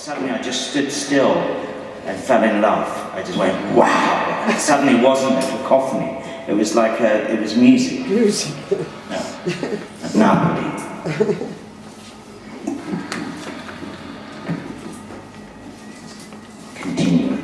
Suddenly I just stood still and fell in love. I just went, wow! It suddenly wasn't a cacophony. It was like it was music. Music. No. At Napoli. Continue.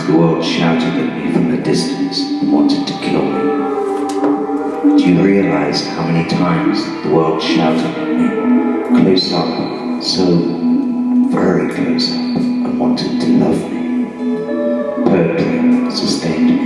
The world shouted at me from a distance and wanted to kill me. Do you realize how many times the world shouted at me, close up, so very close up, and wanted to love me? Poetry sustained me.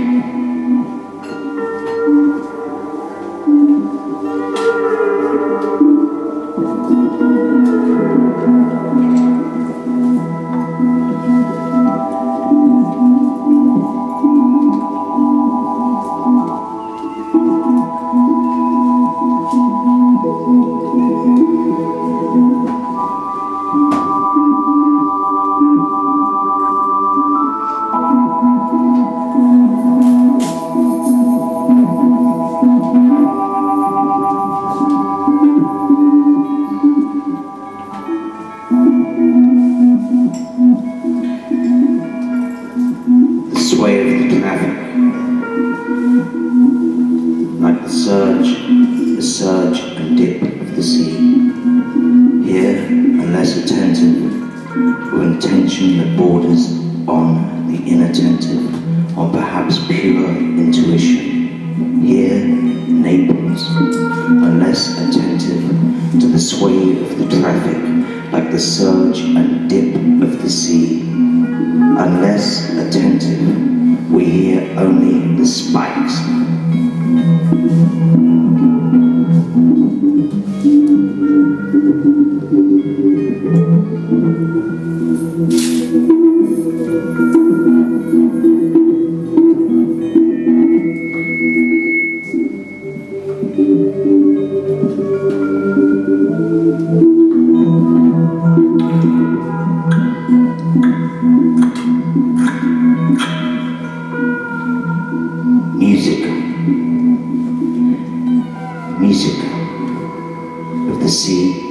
the sea,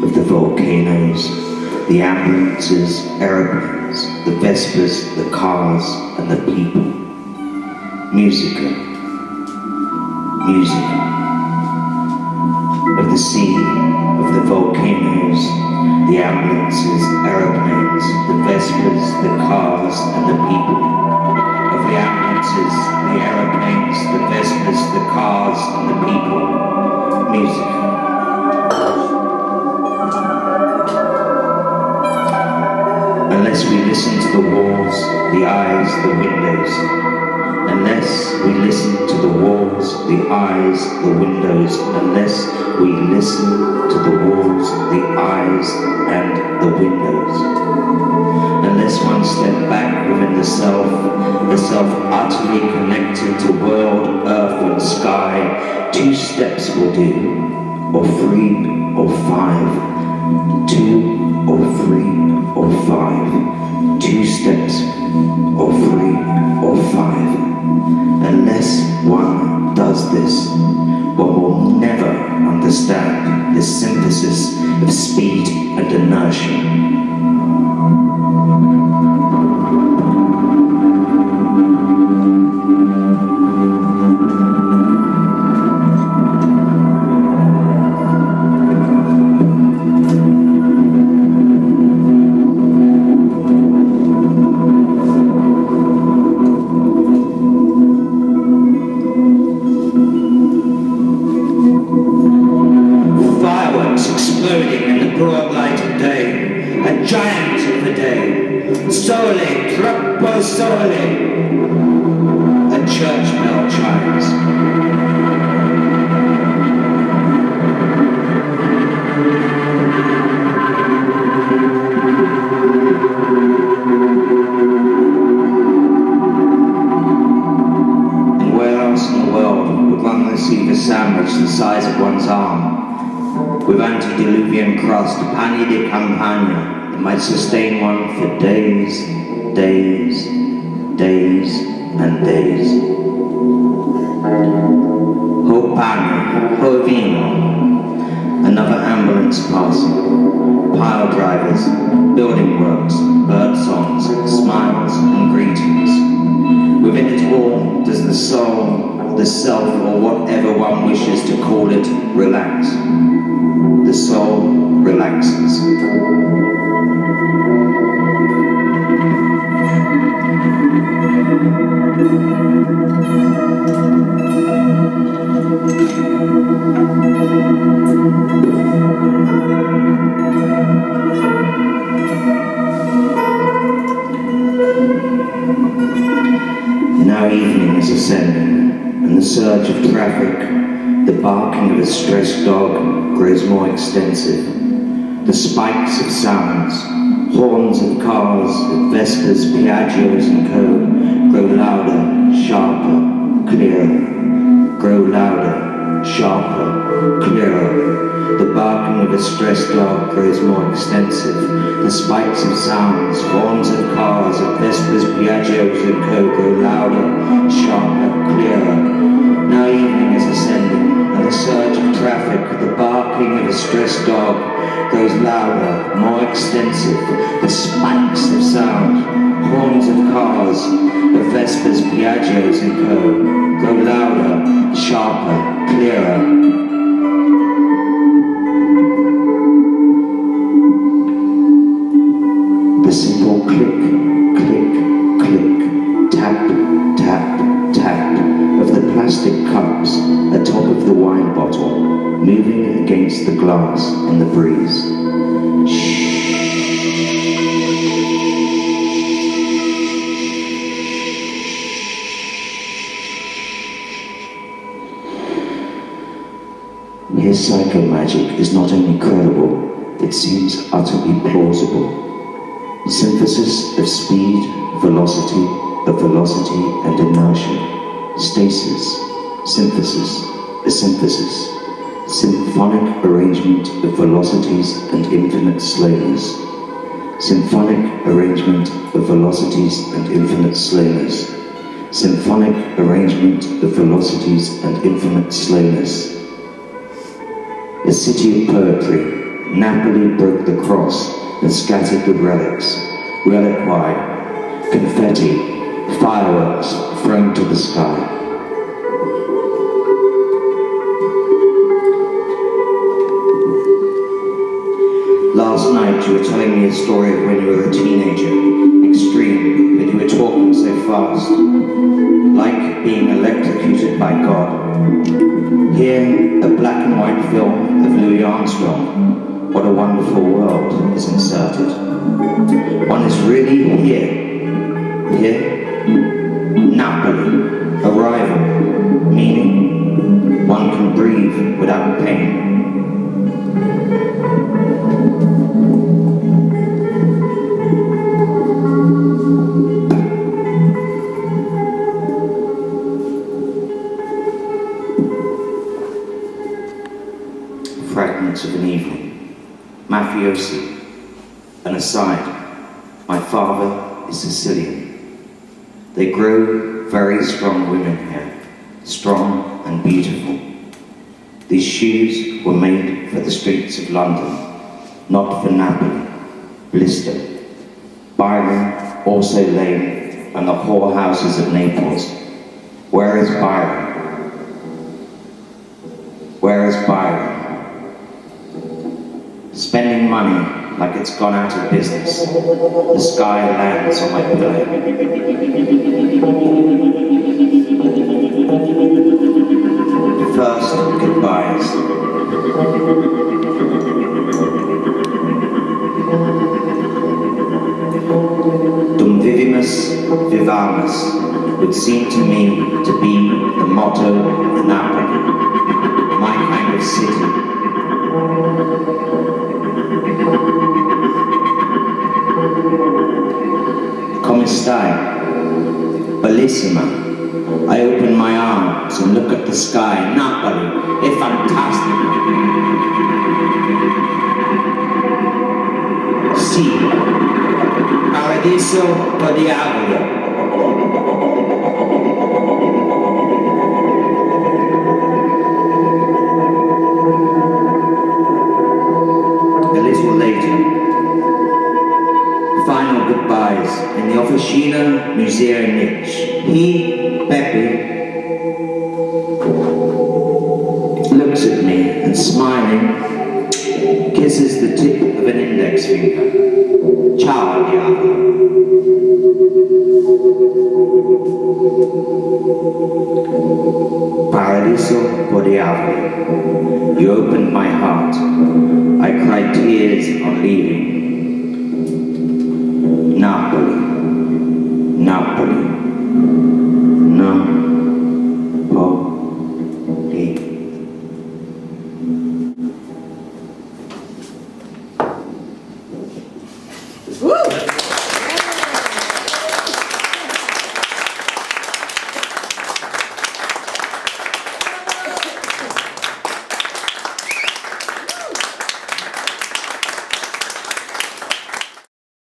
of the volcanoes, the ambulances, aeroplanes, the Vespers, the cars, and the people. Musica, musica. Of the sea, of the volcanoes, the ambulances, aeroplanes, the Vespers, the cars, and the people. Of the ambulances, the aeroplanes, the Vespers, the cars, and the people. Music. Unless we listen to the walls, the eyes, the windows. Unless we listen to the walls, the eyes, the windows. Unless we listen to the walls, the eyes, and the windows. Unless one step back within the self utterly connected to world, earth, and sky, 2 steps will do, or 3, or 5, 2, or 3, or 5, 2 steps, or 3, or 5. Unless one does this, one will never understand the synthesis of speed and inertia. Sustain one for days, days, days, and days. Ho pane, ho vino. Another ambulance passing. Pile drivers, building works, bird songs, smiles, and greetings. Within it all, does the soul, the self, or whatever one wishes to call it, relax. The soul relaxes. Now evening is ascending, and the surge of traffic, the barking of a stressed dog grows more extensive. The spikes of sounds, horns of cars, of Vespers, Piaggios and co. grow louder, sharper, clearer. Grow louder, sharper, clearer. The barking of a stressed dog grows more extensive. The spikes of sounds, horns of cars, of Vespers, Piaggios and co. grow louder, sharper, clearer. Now evening is ascending, and the surge of traffic, the barking of a stressed dog, grows louder, more extensive. The spikes of sound, horns of cars, of Vespers, Piaggios and co. grow louder, sharper, clearer. The simple click, click, click, tap, tap, tap of the plastic cups atop of the wine bottle, moving against the glass in the breeze. Shh. His psychomagic is not only credible, it seems utterly plausible. Synthesis of speed, velocity and inertia. Stasis, synthesis, a synthesis. Symphonic arrangement of velocities and infinite slowness. Symphonic arrangement of velocities and infinite slowness. Symphonic arrangement of velocities and infinite slowness. a city of poetry, Napoli broke the cross and scattered the relics, relic-wide, confetti, fireworks thrown to the sky. Last night you were telling me a story of when you were a teenager, extreme, but you were talking so fast, like being electrocuted by God. Here, a black and white film of Louis Armstrong, What a Wonderful World, is inserted. One is really here, Napoli, arrival, meaning one can breathe without pain. Fragments of an evening. Mafiosi. An aside. My father is Sicilian. They grow very strong women here. Strong and beautiful. These shoes were made for the streets of London, not for Napoli. Blister. Byron, also lame, and the whorehouses of Naples. Where is Byron? Where is Byron? Spending money like it's gone out of business. The sky lands on my pillow. First, goodbyes. Dum vivimus, vivamus would seem to me to be the motto of Napoli, my kind of city. Come stai? Bellissima. I open my arms and look at the sky. Napoli, è fantastico. Sì, paradiso o diavolo. A little later, final goodbyes in the Officina Museo Niche. He, Pepe, looks at me and smiling, kisses the tip of an index finger. Ciao, diavolo. Paradiso o diavolo. You opened my heart. I cried tears on leaving. Napoli, Napoli.